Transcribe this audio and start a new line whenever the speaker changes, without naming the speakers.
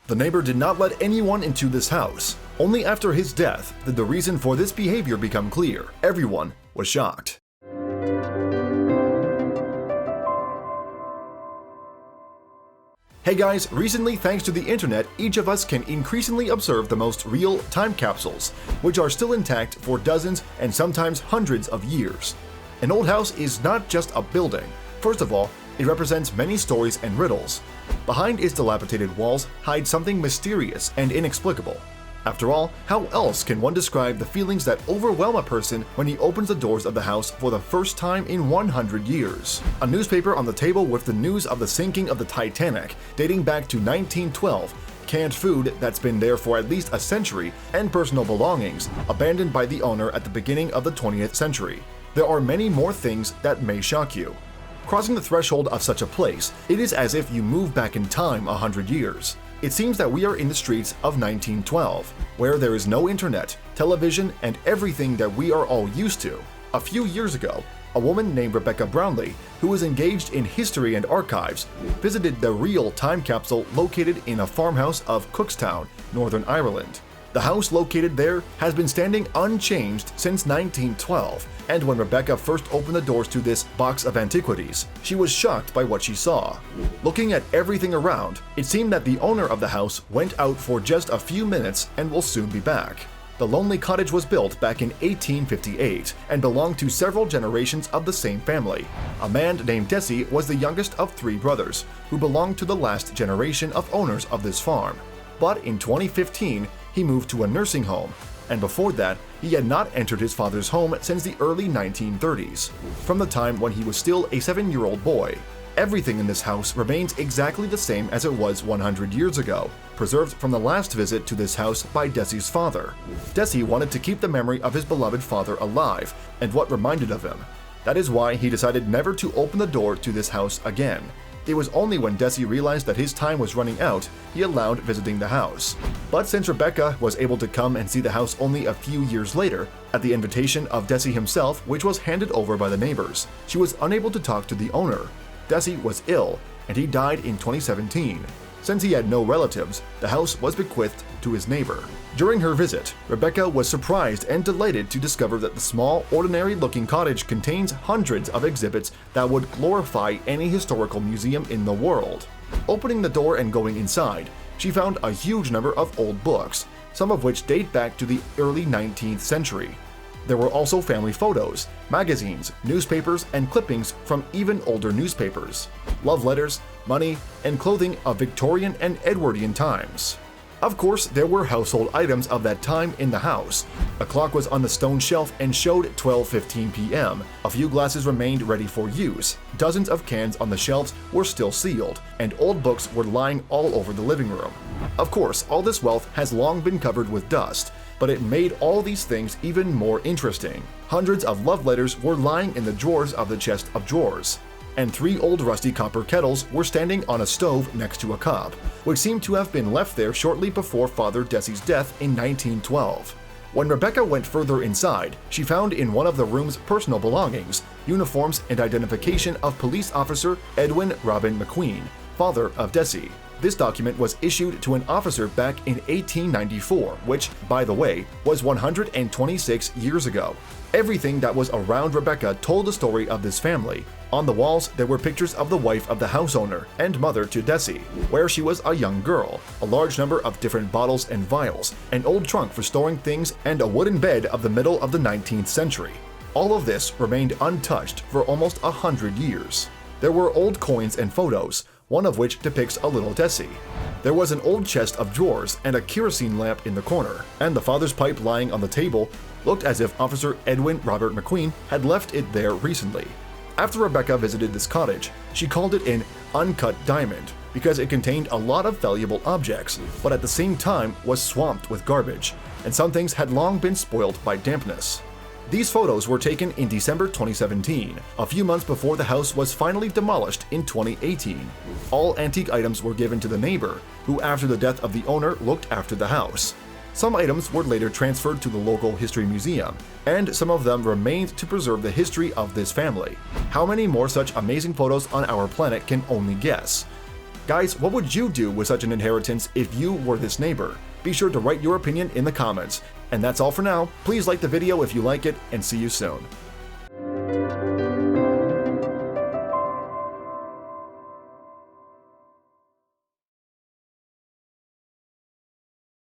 The neighbor did not let anyone into this house. Only after his death did the reason for this behavior become clear. Everyone was shocked. Hey guys, recently thanks to the internet, each of us can increasingly observe the most real time capsules, which are still intact for dozens and sometimes hundreds of years. An old house is not just a building. First of all, it represents many stories and riddles. Behind its dilapidated walls hides something mysterious and inexplicable. After all, how else can one describe the feelings that overwhelm a person when he opens the doors of the house for the first time in 100 years? A newspaper on the table with the news of the sinking of the Titanic, dating back to 1912, canned food that's been there for at least a century, and personal belongings abandoned by the owner at the beginning of the 20th century. There are many more things that may shock you. Crossing the threshold of such a place, it is as if you move back in time 100 years. It seems that we are in the streets of 1912, where there is no internet, television, and everything that we are all used to. A few years ago, a woman named Rebecca Brownlee, who was engaged in history and archives, visited the real time capsule located in a farmhouse of Cookstown, Northern Ireland. The house located there has been standing unchanged since 1912, and when Rebecca first opened the doors to this box of antiquities, she was shocked by what she saw. Looking at everything around, it seemed that the owner of the house went out for just a few minutes and will soon be back. The lonely cottage was built back in 1858 and belonged to several generations of the same family. A man named Desi was the youngest of 3 brothers, who belonged to the last generation of owners of this farm. But in 2015, he moved to a nursing home, and before that, he had not entered his father's home since the early 1930s, from the time when he was still a 7-year-old boy. Everything in this house remains exactly the same as it was 100 years ago, preserved from the last visit to this house by Desi's father. Desi wanted to keep the memory of his beloved father alive and what reminded of him. That is why he decided never to open the door to this house again. It was only when Desi realized that his time was running out, he allowed visiting the house. But since Rebecca was able to come and see the house only a few years later, at the invitation of Desi himself, which was handed over by the neighbors, she was unable to talk to the owner. Desi was ill, and he died in 2017. Since he had no relatives, the house was bequeathed to his neighbor. During her visit, Rebecca was surprised and delighted to discover that the small, ordinary-looking cottage contains hundreds of exhibits that would glorify any historical museum in the world. Opening the door and going inside, she found a huge number of old books, some of which date back to the early 19th century. There were also family photos, magazines, newspapers, and clippings from even older newspapers, love letters, money, and clothing of Victorian and Edwardian times. Of course, there were household items of that time in the house. A clock was on the stone shelf and showed 12:15 p.m. A few glasses remained ready for use. Dozens of cans on the shelves were still sealed, and old books were lying all over the living room. Of course, all this wealth has long been covered with dust, but it made all these things even more interesting. Hundreds of love letters were lying in the drawers of the chest of drawers, and 3 old rusty copper kettles were standing on a stove next to a cob, which seemed to have been left there shortly before Father Desi's death in 1912. When Rebecca went further inside, she found in one of the room's personal belongings uniforms and identification of police officer Edwin Robin McQueen, father of Desi. This document was issued to an officer back in 1894, which, by the way, was 126 years ago. Everything that was around Rebecca told the story of this family. On the walls, there were pictures of the wife of the house owner and mother to Desi, where she was a young girl, a large number of different bottles and vials, an old trunk for storing things, and a wooden bed of the middle of the 19th century. All of this remained untouched for almost 100 years. There were old coins and photos, one of which depicts a little Desi. There was an old chest of drawers and a kerosene lamp in the corner, and the father's pipe lying on the table looked as if Officer Edwin Robert McQueen had left it there recently. After Rebecca visited this cottage, she called it an uncut diamond because it contained a lot of valuable objects, but at the same time was swamped with garbage, and some things had long been spoiled by dampness. These photos were taken in December 2017, a few months before the house was finally demolished in 2018. All antique items were given to the neighbor, who after the death of the owner looked after the house. Some items were later transferred to the local history museum, and some of them remained to preserve the history of this family. How many more such amazing photos on our planet can only guess. Guys, what would you do with such an inheritance if you were this neighbor? Be sure to write your opinion in the comments. And that's all for now. Please like the video if you like it, and see you soon.